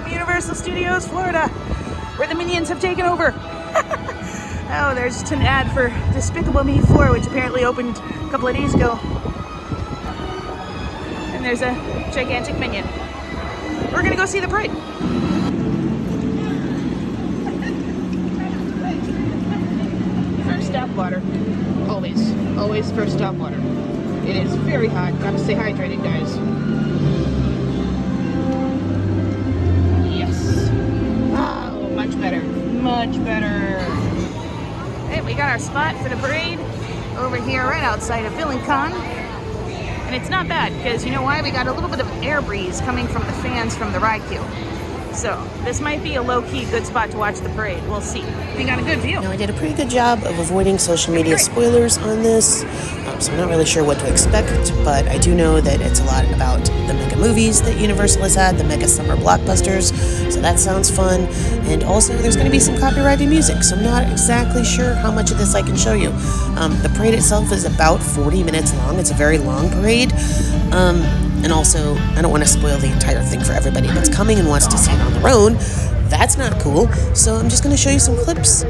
from Universal Studios, Florida, where the Minions have taken over. Oh, there's just an ad for Despicable Me 4, which apparently opened a couple of days ago. And there's a gigantic Minion. We're gonna go see the parade. First stop, water. Always first stop, water. It is very hot. Gotta stay hydrated, guys. Yes. Oh, much better. Much better. Hey, we got our spot for the parade over here right outside of VillainCon. And it's not bad, because you know why? We got a little bit of air breeze coming from the fans from the ride queue. So this might be a low-key good spot to watch the parade. We'll see. We got a good view. Now, I did a pretty good job of avoiding social media spoilers on this, so I'm not really sure what to expect, but I do know that it's a lot about the mega movies that Universal has had, the mega summer blockbusters, so that sounds fun. And also, there's going to be some copyrighted music, so I'm not exactly sure how much of this I can show you. The parade itself is about 40 minutes long. It's a very long parade. And also, I don't want to spoil the entire thing for everybody that's coming and wants to see it on their own. That's not cool. So I'm just going to show you some clips.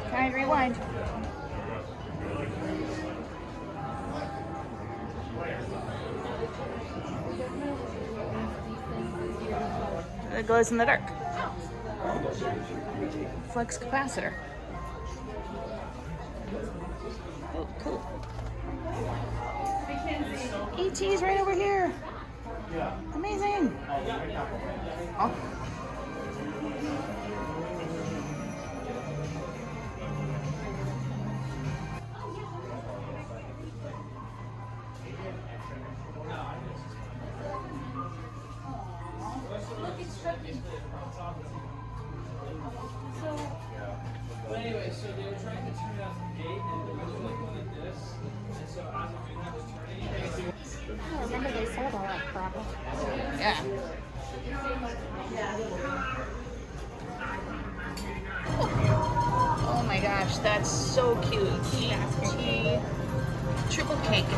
Can I rewind? It glows in the dark. Flux capacitor. Oh, cool. ET's right over here. Amazing. Oh. Anyway, so they were trying to turn out the gate, and it was like going like this. And so as of doing that, was turning. I remember they sold all that crap. Yeah. Oh my gosh, that's so cute. E.T. triple cake.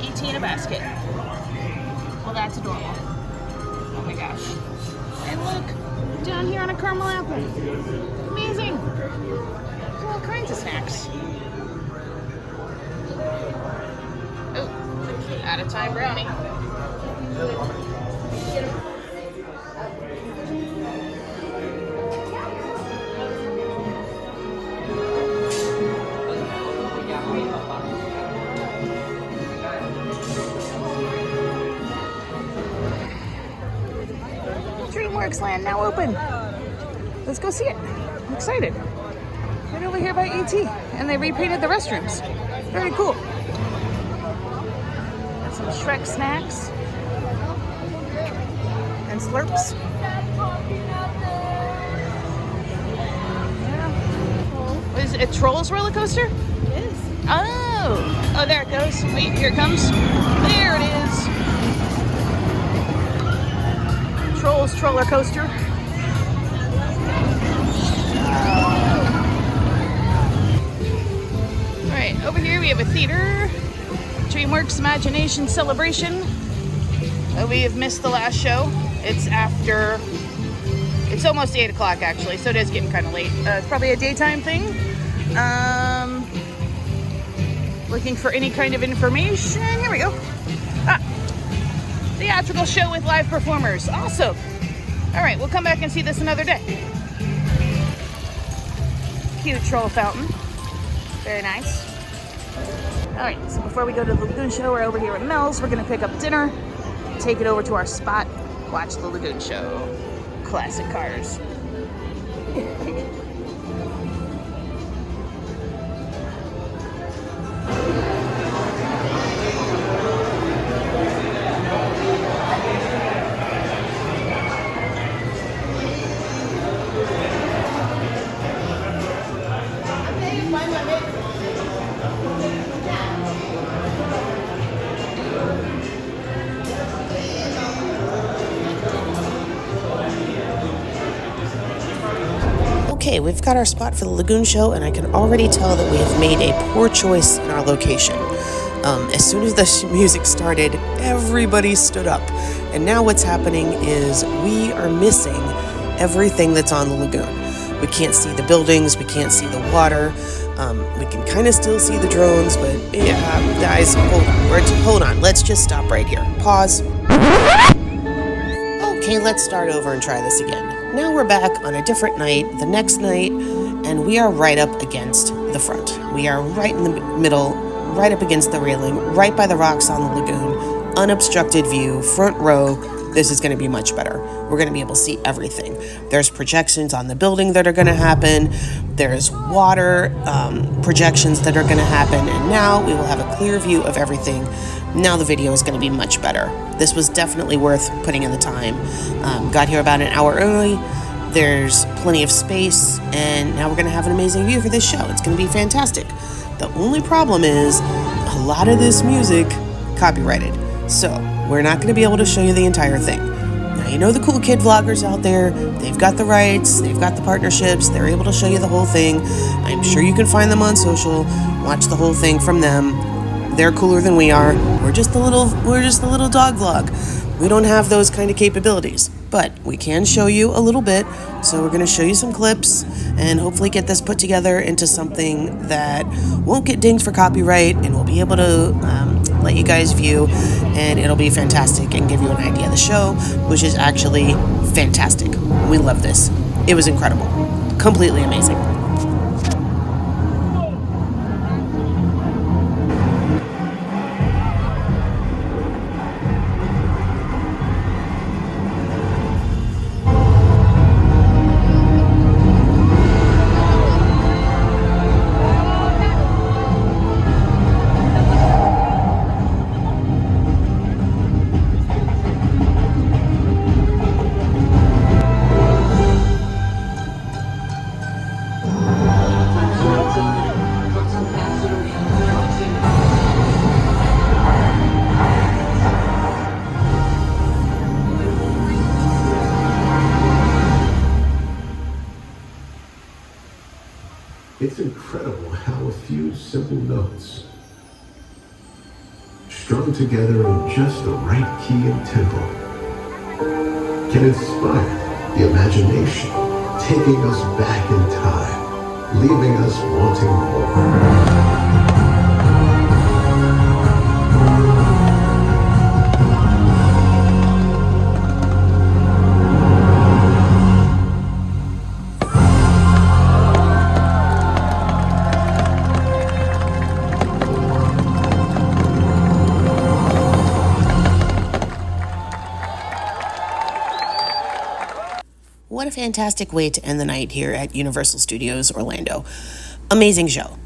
E.T. in a basket. Well, that's adorable. Oh my gosh. And look, down here on a caramel apple. Amazing. There's all kinds of snacks. Oh, out of time brownie. Dreamworks Land now open. Let's go see it. I'm excited. Right over here by ET, and they repainted the restrooms. Very cool. Some Shrek snacks and slurps. Yeah. Is it a Trolls roller coaster? It is. Oh, there it goes. Wait, here it comes. There it is. Trolls roller coaster. we have a theater. Dreamworks Imagination Celebration. We have missed the last show. It's almost 8 o'clock actually, so it is getting kind of late. It's probably a daytime thing. Looking for any kind of information. Here we go. Theatrical show with live performers. Awesome. All right, we'll come back and see this another day. Cute troll fountain. Very nice. All right, so before we go to the lagoon show, we're over here at Mel's. We're gonna pick up dinner, take it over to our spot, watch the lagoon show. Classic cars. Okay, we've got our spot for the lagoon show, and I can already tell that we have made a poor choice in our location. As soon as the music started, everybody stood up. And now what's happening is we are missing everything that's on the lagoon. We can't see the buildings, we can't see the water. We can kind of still see the drones, but yeah, guys, hold on. Let's just stop right here. Pause. Okay, let's start over and try this again. Now we're back on a different night, the next night, and we are right up against the front. We are right in the middle, right up against the railing, right by the rocks on the lagoon, unobstructed view, front row. This is going to be much better. We're going to be able to see everything. There's projections on the building that are going to happen. There's water projections that are going to happen, and now we will have a clear view of everything. Now the video is going to be much better. This was definitely worth putting in the time. Got here about an hour early. There's plenty of space, and now we're going to have an amazing view for this show. It's going to be fantastic. The only problem is a lot of this music copyrighted, so we're not going to be able to show you the entire thing. Now, you know the cool kid vloggers out there, they've got the rights, they've got the partnerships, they're able to show you the whole thing. I'm sure you can find them on social, watch the whole thing from them. They're cooler than we are. We're just a little dog vlog. We don't have those kind of capabilities, but we can show you a little bit. So we're going to show you some clips and hopefully get this put together into something that won't get dinged for copyright, and we'll be able to let you guys view, and it'll be fantastic and give you an idea of the show, which is actually fantastic. We love this. It was incredible. Completely amazing. It's incredible how a few simple notes, strung together in just the right key and tempo, can inspire the imagination, taking us back in time, leaving us wanting more. What a fantastic way to end the night here at Universal Studios Orlando. Amazing show.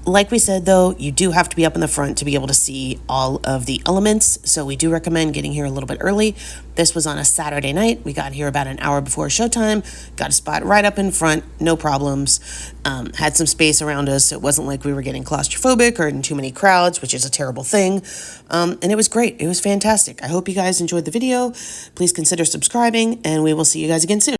Like we said, though, you do have to be up in the front to be able to see all of the elements, so we do recommend getting here a little bit early. This was on a Saturday night. We got here about an hour before showtime, got a spot right up in front, no problems. Had some space around us, so it wasn't like we were getting claustrophobic or in too many crowds, which is a terrible thing. And it was great. It was fantastic. I hope you guys enjoyed the video. Please consider subscribing, and we will see you guys again soon.